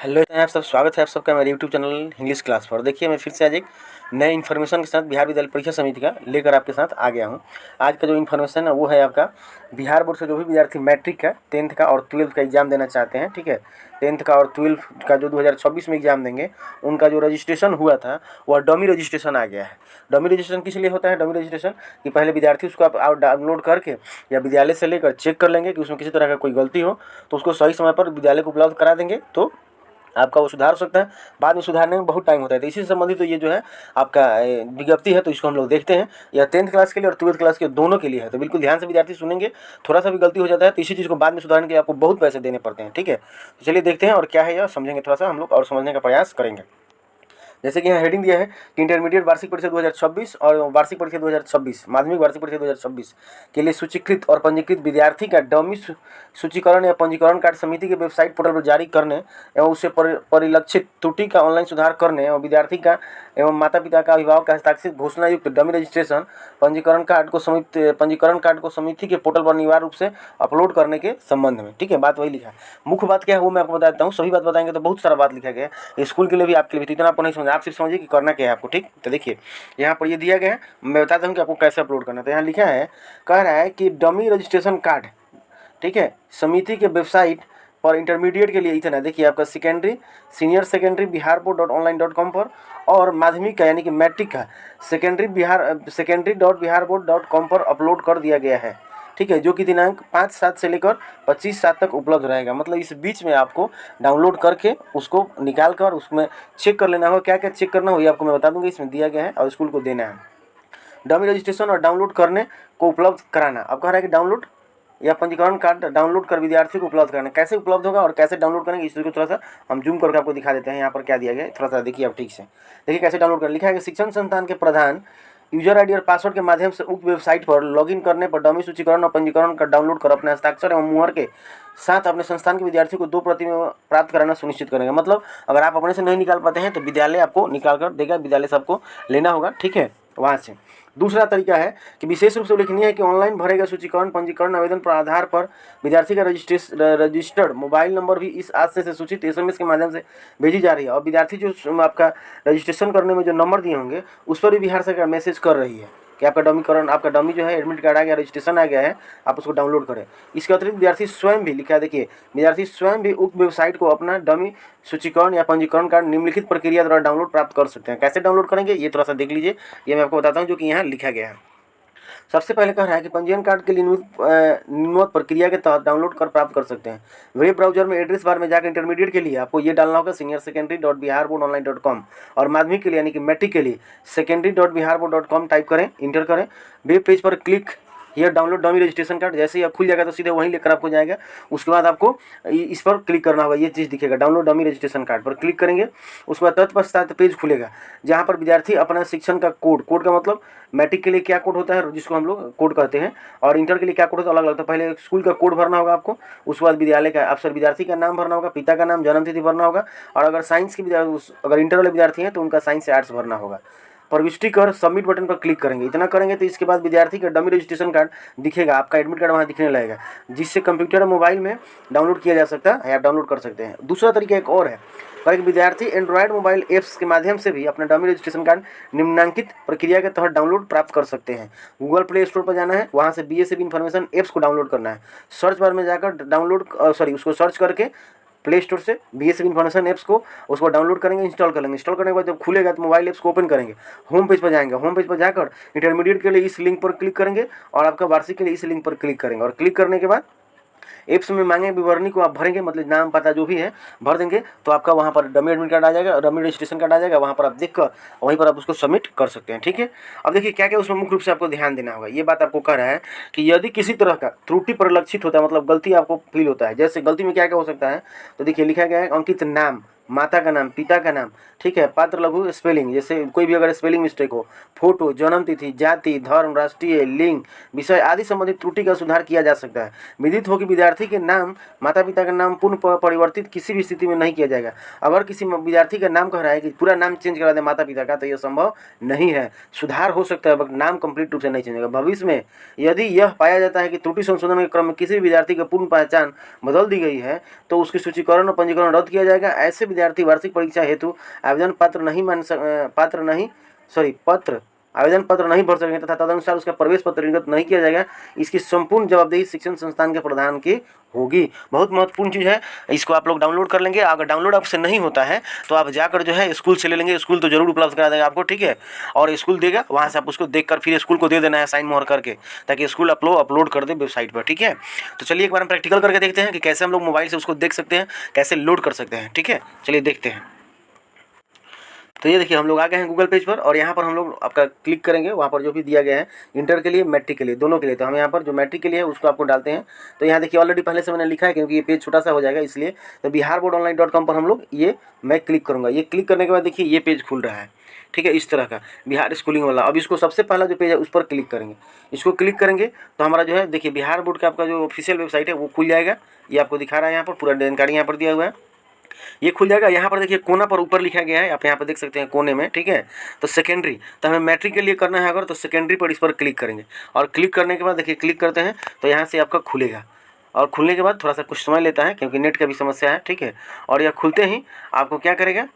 Hello आप सब, स्वागत है आप सबका मेरे यूट्यूब चैनल इंग्लिश क्लास पर। देखिए मैं फिर से आज एक नए इन्फॉर्मेशन के साथ बिहार विद्यालय परीक्षा समिति का लेकर आपके साथ आ गया हूं। आज का जो इन्फॉर्मेशन है वो है आपका बिहार बोर्ड से जो भी विद्यार्थी मैट्रिक का 10th का और 12th का एग्ज़ाम देना चाहते हैं, ठीक है। 10th का और 12th का जो 2026 में एग्ज़ाम देंगे उनका जो रजिस्ट्रेशन हुआ था वह डमी रजिस्ट्रेशन आ गया है। डमी रजिस्ट्रेशन किस लिए होता है? डमी रजिस्ट्रेशन कि पहले विद्यार्थी उसको आप डाउनलोड करके या विद्यालय से लेकर चेक कर लेंगे कि उसमें किसी तरह का कोई गलती हो तो उसको सही समय पर विद्यालय को उपलब्ध करा देंगे, तो आपका वो सुधार सकता है। बाद में सुधारने में बहुत टाइम होता है, तो इसी से संबंधित तो ये जो है आपका विज्ञप्ति है, तो इसको हम लोग देखते हैं। यह 10th क्लास के लिए और 12th क्लास के दोनों के लिए है, तो बिल्कुल ध्यान से विद्यार्थी सुनेंगे। थोड़ा सा भी गलती हो जाता है तो इसी चीज़ को बाद में सुधारने के लिए आपको बहुत पैसे देने पड़ते हैं, ठीक है। तो चलिए देखते हैं और क्या है यह समझेंगे, थोड़ा सा हम लोग और समझने का प्रयास करेंगे। जैसे कि यहाँ हेडिंग दिया है कि इंटरमीडिएट वार्षिक परीक्षा 2026 और वार्षिक परीक्षा 2026 माध्यमिक वार्षिक परीक्षा 2026 के लिए सूचीकृत और पंजीकृत विद्यार्थी का डमी सूचीकरण या पंजीकरण कार्ड समिति के वेबसाइट पोर्टल पर जारी करने एवं उससे परिलक्षित त्रुटि का ऑनलाइन सुधार करने एवं विद्यार्थी का एवं माता पिता का अभिभावक का हस्ताक्षरित घोषणा युक्त डमी रजिस्ट्रेशन पंजीकरण कार्ड को समिति के पोर्टल पर अनिवार्य रूप से अपलोड करने के संबंध में, ठीक है। बात वही लिखा है। मुख्य बात क्या है वो मैं आपको बता देता हूँ। सभी बात बताएंगे तो बहुत सारा बात लिखा गया है, स्कूल के लिए भी आपके लिए भी, तो इतना आपको नहीं समझ, आप सिर्फ समझिए कि करना क्या है आपको, ठीक। तो देखिए यहाँ पर ये दिया गया है, मैं बताता हूँ कि आपको कैसे अपलोड करना है। तो यहाँ लिखा है, कह रहा है कि डमी रजिस्ट्रेशन कार्ड, ठीक है, समिति के वेबसाइट पर इंटरमीडिएट के लिए इतना देखिए आपका सेकेंडरी सीनियर सेकेंडरी biharboard.online.com पर, और माध्यमिक का यानी कि मैट्रिक का secondary.biharboard.com पर अपलोड कर दिया गया है, ठीक है। जो कि दिनांक 5/7 से लेकर 25/7 तक उपलब्ध रहेगा। मतलब इस बीच में आपको डाउनलोड करके उसको निकाल कर उसमें चेक कर लेना होगा। क्या क्या चेक करना होगा आपको मैं बता दूंगा, इसमें दिया गया है, और स्कूल को देना है। डमी रजिस्ट्रेशन और डाउनलोड करने को उपलब्ध कराना। अब कह रहा है कि डाउनलोड या पंजीकरण कार्ड डाउनलोड कर विद्यार्थी को उपलब्ध कराना। कैसे उपलब्ध होगा और कैसे डाउनलोड करेंगे इस चीज़ को थोड़ा सा हम जूम करके आपको दिखा देते हैं। यहाँ पर क्या दिया गया है थोड़ा सा देखिए आप ठीक से। देखिए कैसे डाउनलोड करें। लिखा है कि शिक्षण संस्थान के प्रधान यूजर आईडी और पासवर्ड के माध्यम से उक्त वेबसाइट पर लॉगिन करने पर डमी सूचीकरण और पंजीकरण का डाउनलोड कर अपने हस्ताक्षर एवं मुहर के साथ अपने संस्थान के विद्यार्थी को 2 प्रति में प्राप्त कराना सुनिश्चित करेंगे। मतलब अगर आप अपने से नहीं निकाल पाते हैं तो विद्यालय आपको निकाल कर देगा, विद्यालय से आपको लेना होगा, ठीक है, वहाँ से। दूसरा तरीका है कि विशेष रूप से उल्लेखनीय है कि ऑनलाइन भरेगा सूचीकरण पंजीकरण आवेदन पर आधार पर विद्यार्थी का रजिस्टर्ड मोबाइल नंबर भी इस आशय से सूचित SMS के माध्यम से भेजी जा रही है, और विद्यार्थी जो आपका रजिस्ट्रेशन करने में जो नंबर दिए होंगे उस पर भी बिहार सरकार मैसेज कर रही है कि आपका डमी जो है एडमिट कार्ड आ गया, रजिस्ट्रेशन आ गया है, आप उसको डाउनलोड करें। इसके अतिरिक्त विद्यार्थी स्वयं भी, लिखा है देखिए, विद्यार्थी स्वयं भी उक्त वेबसाइट को अपना डमी सूचीकरण या पंजीकरण कार्ड निम्नलिखित प्रक्रिया द्वारा डाउनलोड प्राप्त कर सकते हैं। कैसे डाउनलोड करेंगे ये थोड़ा सा देख लीजिए, ये मैं आपको बताता हूँ जो कि यहाँ लिखा गया है। सबसे पहले कह रहा है कि पंजीयन कार्ड के लिए निम्नवत प्रक्रिया के तहत डाउनलोड कर प्राप्त कर सकते हैं। वेब ब्राउजर में एड्रेस बार में जाकर इंटरमीडिएट के लिए आपको ये डालना होगा senior-secondary.biharboard.online.com, और माध्यमिक के लिए यानी कि मैट्रिक के लिए secondary.biharboard.com टाइप करें, इंटर करें। वेब पेज पर क्लिक यह डाउनलोड डमी रजिस्ट्रेशन कार्ड, जैसे ही आप खुल जाएगा तो सीधे वहीं लेकर आपको जाएगा। उसके बाद आपको इस पर क्लिक करना होगा, ये चीज़ दिखेगा डाउनलोड डमी रजिस्ट्रेशन कार्ड पर क्लिक करेंगे। उसके बाद तत्पश्चात पेज खुलेगा जहाँ पर विद्यार्थी अपना शिक्षण का कोड का मतलब मैट्रिक के लिए क्या कोड होता है जिसको हम लोग कोड कहते हैं, और इंटर के लिए क्या कोड होता है अलग अलग। तो पहले स्कूल का कोड भरना होगा आपको, उसके बाद विद्यालय का अफसर विद्यार्थी का नाम भरना होगा, पिता का नाम, जन्मतिथि भरना होगा, और अगर साइंस के अगर इंटर वाले विद्यार्थी हैं तो उनका साइंस से आर्ट्स भरना होगा। प्रविष्टि कर सबमिट बटन पर क्लिक करेंगे। इतना करेंगे तो इसके बाद विद्यार्थी का डमी रजिस्ट्रेशन कार्ड दिखेगा, आपका एडमिट कार्ड वहाँ दिखने लगेगा, जिससे कंप्यूटर और मोबाइल में डाउनलोड किया जा सकता है, आप डाउनलोड कर सकते हैं। दूसरा तरीका एक और है, पर विद्यार्थी एंड्रॉयड मोबाइल ऐप्स के माध्यम से भी अपना डमी रजिस्ट्रेशन कार्ड निम्नांकित प्रक्रिया के तहत डाउनलोड प्राप्त कर सकते हैं। गूगल प्ले स्टोर पर जाना है, वहाँ से BSF इन्फॉर्मेशन ऐप्स को डाउनलोड करना है। सर्च बार में जाकर उसको सर्च करके प्ले स्टोर से BSF इन्फॉर्मेशन ऐप्स को उसको डाउनलोड करेंगे, इंस्टॉल कर लेंगे। इंस्टॉल करने के बाद जब खुलेगा तो मोबाइल ऐप्स को ओपन करेंगे, होम पेज पर जाएंगे। होम पेज पर जाकर इंटरमीडिएट के लिए इस लिंक पर क्लिक करेंगे, और आपका वार्षिक के लिए इस लिंक पर क्लिक करेंगे, और क्लिक करने के बाद ऐप्स में मांगे विवरणी को आप भरेंगे, मतलब नाम पता जो भी है भर देंगे, तो आपका वहाँ पर डमी एडमिट कार्ड आ जाएगा, डमी रजिस्ट्रेशन कार्ड आ जाएगा। वहाँ पर आप देखकर वहीं पर आप उसको सबमिट कर सकते हैं, ठीक है। अब देखिए क्या क्या उसमें मुख्य रूप से आपको ध्यान देना होगा। ये बात आपको कह रहा है कि यदि किसी तरह का त्रुटि परिलक्षित होता है, मतलब गलती आपको फील होता है, जैसे गलती में क्या क्या हो सकता है, तो देखिए लिखा गया है अंकित नाम, माता का नाम, पिता का नाम, ठीक है, पात्र लघु स्पेलिंग, जैसे कोई भी अगर स्पेलिंग मिस्टेक हो, फोटो, जन्म तिथि, जाति, धर्म, राष्ट्रीय, लिंग, विषय आदि संबंधित त्रुटि का सुधार किया जा सकता है। विदित हो कि विद्यार्थी के नाम, माता पिता का नाम पुनः परिवर्तित किसी भी स्थिति में नहीं किया जाएगा। अगर किसी विद्यार्थी का नाम कह रहा है कि पूरा नाम चेंज करा दे माता पिता का, तो यह संभव नहीं है। सुधार हो सकता है बट नाम कंप्लीट रूप से नहीं चेंज होगा। भविष्य में यदि यह पाया जाता है कि त्रुटि संशोधन के क्रम में किसी भी विद्यार्थी की पूर्ण पहचान बदल दी गई है, तो उसकी सूचीकरण और पंजीकरण रद्द किया जाएगा। ऐसे विद्यार्थी वार्षिक परीक्षा हेतु आवेदन पत्र आवेदन पत्र नहीं भर सकेंगे तथा तदनुसार उसका प्रवेश पत्र निर्गत नहीं किया जाएगा, इसकी संपूर्ण जवाबदेही शिक्षण संस्थान के प्रधान की होगी। बहुत महत्वपूर्ण चीज़ है, इसको आप लोग डाउनलोड कर लेंगे। अगर डाउनलोड आपसे नहीं होता है तो आप जाकर जो है स्कूल से ले लेंगे, स्कूल तो जरूर उपलब्ध करा देगा आपको, ठीक है। और स्कूल देगा, वहाँ से आप उसको देखकर फिर स्कूल को दे देना है साइन मोहर करके, ताकि स्कूल अपलोड कर दे वेबसाइट पर, ठीक है। तो चलिए एक बार हम प्रैक्टिकल करके देखते हैं कि कैसे हम लोग मोबाइल से उसको देख सकते हैं, कैसे लोड कर सकते हैं, ठीक है। चलिए देखते हैं। तो ये देखिए हम लोग आ गए हैं गूगल पेज पर, और यहाँ पर हम लोग आपका क्लिक करेंगे, वहाँ पर जो भी दिया गया है इंटर के लिए, मैट्रिक के लिए, दोनों के लिए। तो हम यहाँ पर जो मैट्रिक के लिए है उसको आपको डालते हैं। तो यहाँ देखिए ऑलरेडी पहले से मैंने लिखा है, क्योंकि ये पेज छोटा सा हो जाएगा इसलिए। तो biharboardonline.com पर हम लोग मैं क्लिक करूँगा। ये क्लिक करने के बाद देखिए ये पेज खुल रहा है, ठीक है, इस तरह का बिहार स्कूलिंग वाला। अब इसको सबसे पहला जो पेज है उस पर क्लिक करेंगे। इसको क्लिक करेंगे तो हमारा जो है देखिए बिहार बोर्ड का आपका जो ऑफिशियल वेबसाइट है वो खुल जाएगा। ये आपको दिखा रहा है, यहाँ पर पूरा जानकारी यहाँ पर दिया हुआ है, ये खुल जाएगा। यहाँ पर देखिए कोना पर ऊपर लिखा गया है, आप यहाँ पर देख सकते हैं कोने में, ठीक है। तो सेकेंडरी, तो हमें मैट्रिक के लिए करना है अगर, तो सेकेंडरी पर इस पर क्लिक करेंगे। और क्लिक करने के बाद देखिए क्लिक करते हैं तो यहाँ से आपका खुलेगा, और खुलने के बाद थोड़ा सा कुछ समय लेता है क्योंकि नेट का भी समस्या है, ठीक है। और यह खुलते ही आपको क्या करेगा,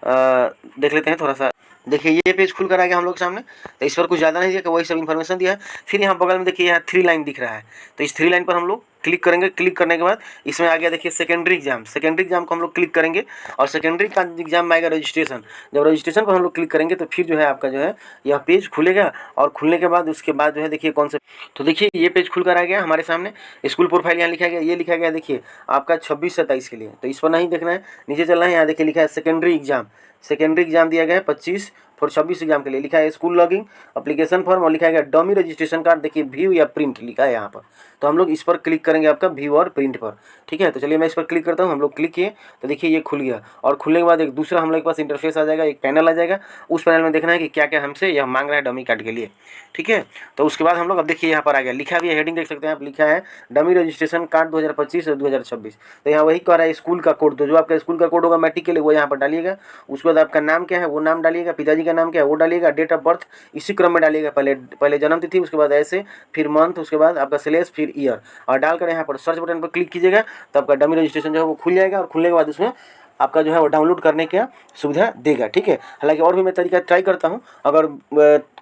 देख लेते हैं थोड़ा सा। देखिए ये पेज खुल कर आ गया हम लोग सामने। तो इस पर कुछ ज़्यादा नहीं दिया कि वही सब इन्फॉर्मेशन दिया है। फिर यहाँ बगल में देखिए यहाँ 3 लाइन दिख रहा है, तो इस 3 लाइन पर हम लोग क्लिक करेंगे। क्लिक करने के बाद इसमें आ गया देखिए सेकेंडरी एग्जाम। सेकेंडरी एग्जाम को हम लोग क्लिक करेंगे, और सेकेंडरी का एग्जाम में आएगा रजिस्ट्रेशन। जब रजिस्ट्रेशन पर हम लोग क्लिक करेंगे तो फिर जो है आपका जो है यह पेज खुलेगा। और खुलने के बाद उसके बाद जो है देखिए कौन से, तो देखिए ये पेज खुल कर आ गया हमारे सामने। स्कूल प्रोफाइल यहाँ लिखा गया, ये लिखा गया देखिए आपका 26-27 के लिए। तो इस पर नहीं देखना है, नीचे चलना है। यहाँ देखिए लिखा है सेकेंडरी एग्जाम। सेकेंडरी एग्जाम दिया गया है 25 और 26 एग्जाम के लिए। लिखा है स्कूल लॉगिंग एप्लीकेशन फॉर्म, और लिखा गया डमी रजिस्ट्रेशन कार्ड। देखिए व्यू या प्रिंट लिखा है यहाँ पर। तो हम लोग इस पर क्लिक करेंगे आपका व्यू और प्रिंट पर, ठीक है। तो चलिए मैं इस पर क्लिक करता हूँ। हम लोग क्लिक किए तो देखिए ये खुल गया, और खुलने के बाद एक दूसरा हम लोग के पास इंटरफेस आ जाएगा, एक पैनल आ जाएगा। उस पैनल में देखना है कि क्या क्या हमसे यह मांग रहा है डमी कार्ड के लिए, ठीक है। तो उसके बाद हम लोग अब देखिए यहाँ पर आ गया, लिखा भी है, हेडिंग देख सकते हैं आप, लिखा है डमी रजिस्ट्रेशन कार्ड 2025 और 2026। तो यहाँ वही कह रहा है स्कूल का कोड। तो जो आपका स्कूल का कोड होगा मैट्रिक के लिए वो यहाँ पर डालिएगा। उसके बाद आपका नाम क्या है वो नाम डालिएगा, पिताजी का नाम क्या है वो डालिएगा, डेट ऑफ बर्थ इसी क्रम में डालिएगा, पहले जन्म तिथि, उसके बाद ऐसे, फिर मंथ, उसके बाद आपका स्लेश, फिर ईयर, और डालकर यहाँ पर सर्च बटन पर क्लिक कीजिएगा। तो आपका डमी रजिस्ट्रेशन जो है वो खुल जाएगा, और खुलने के बाद उसमें आपका जो है वो डाउनलोड करने का सुविधा देगा, ठीक है। हालांकि और भी मैं तरीका ट्राई करता हूँ, अगर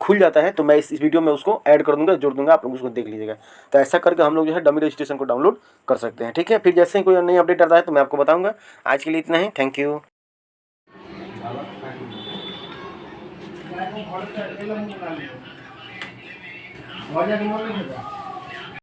खुल जाता है तो मैं इस वीडियो में उसको ऐड कर दूंगा, जोड़ दूंगा, आप लोग उसको देख लीजिएगा। तो ऐसा करके हम लोग जो है डमी रजिस्ट्रेशन को डाउनलोड कर सकते हैं, ठीक है। फिर जैसे ही कोई नई अपडेट आता है तो मैं आपको बताऊँगा। आज के लिए इतना ही, थैंक यू।